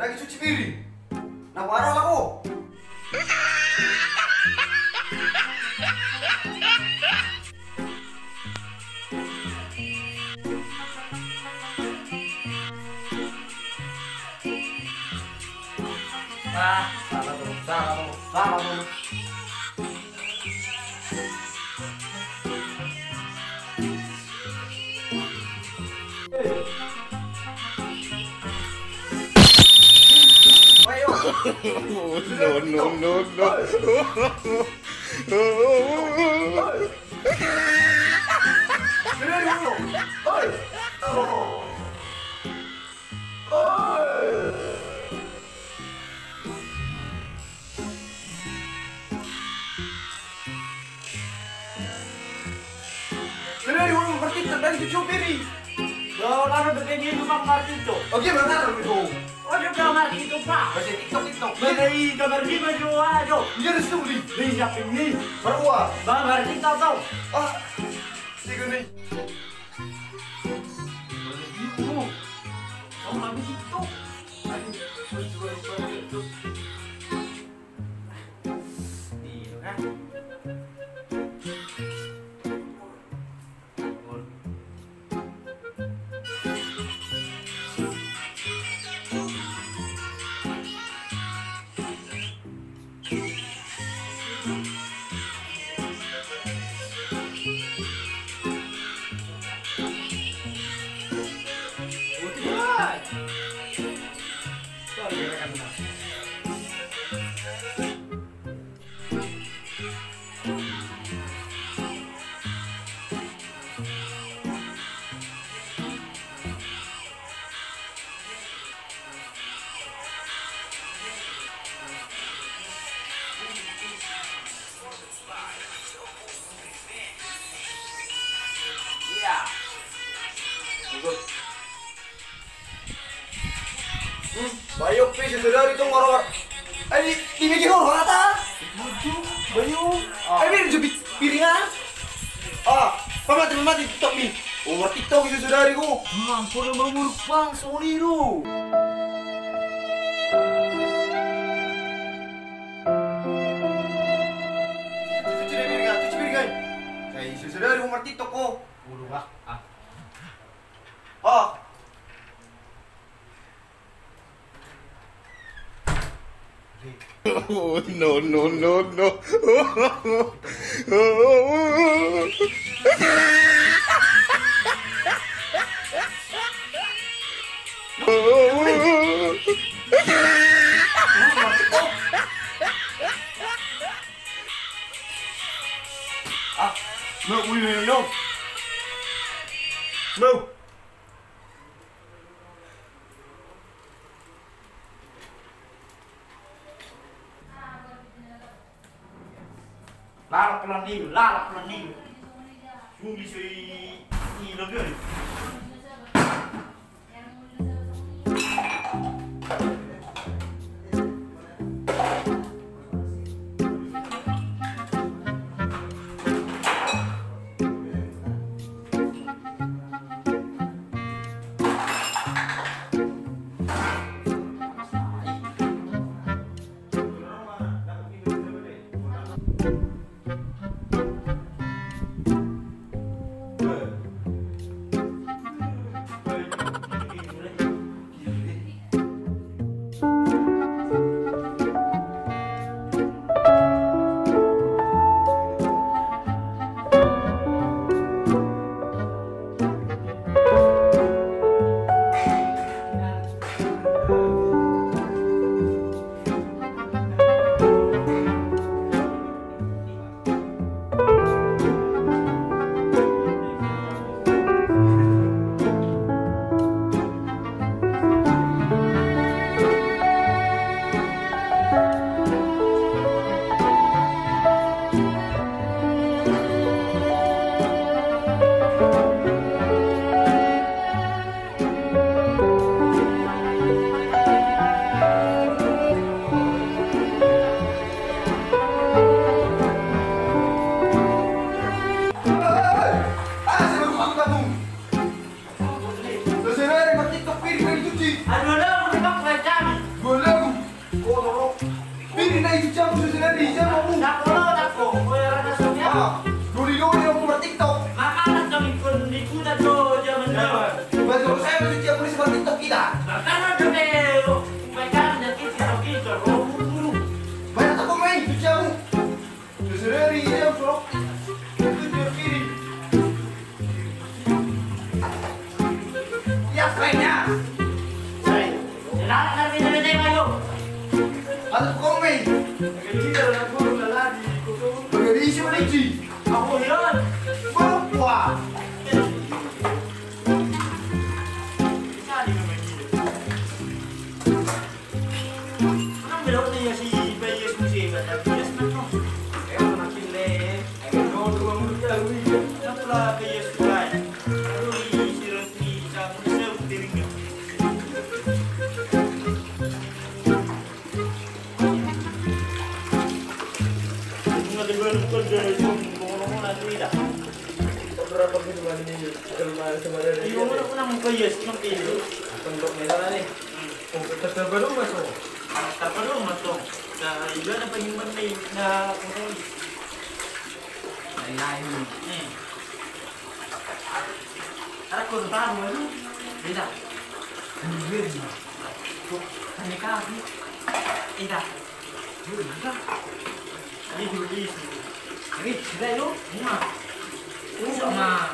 lagi cuci piring. Nah, marah aku. Salah tuh. No, no, no, no. Dari dulu bertitik dari cuci piring. Lo lalu begini tukang markito. Oke, benar itu. Oh, dia bilang markito pak. Masih TikTok. Bagi kamar di baju ajo. Dia harus beli. Bisa ini. Berapa? Bang markito tau. Ah, tiga nih. Oh, markito. Bayo, please, saudara itu ngoror. Di bikin ngoror ata. Bayo. Ini jepit piringan. Pamati TikTok nih. Oh, TikTok itu saudariku. Ampun, memuruk bang, sorry lu. Cuci piringan. Kayak itu saudari umur TikTok kok. Bulu bak. Oh, no, no, no, no. No. Lalak pelan. Sungguh sih lebih. mau. Dako lo, dako. Kaya rana sonya. Dulu-dulu yang buat TikTok. Makanan kami pun dikuda tuh zaman dulu. Baju saya mesti tiap hari seperti TikTok kita. Karena udah lo. Mereka dan kita buru-buru. Banyak tak kau main cuci kamu. Sehari dia suruh. Itu dia kiri. Ya kayaknya. Say, jangan nanti nanti mayo. Ada kau main. Kita udah buru lagi. Bagi siapa lagi? Aku hilang. Wah. Jadi memang gitu. Kenapa belok nih si bayi susi pada bias mana? Makin le. Kau dua mulut jauh. Kenapa lah bayi sukai? Aduh, si Rosmi kamu bisa dirinya. Bunga dengan kerja ngomong nanti dah. Berapa minuman ini? Kelma sebenarnya. Iyo mana pun nak bias nanti itu. Untuk merah nih. Oh, terbaru masuk. Tak perlu masuk. Dah juga ada penyimpan ni dah kurus. Lain. Ni. Ada kurus tahu tu. Tidak. Hanya kaki. Tidak. Ini dulu di sini. Ini sudah yuk. Ini sama.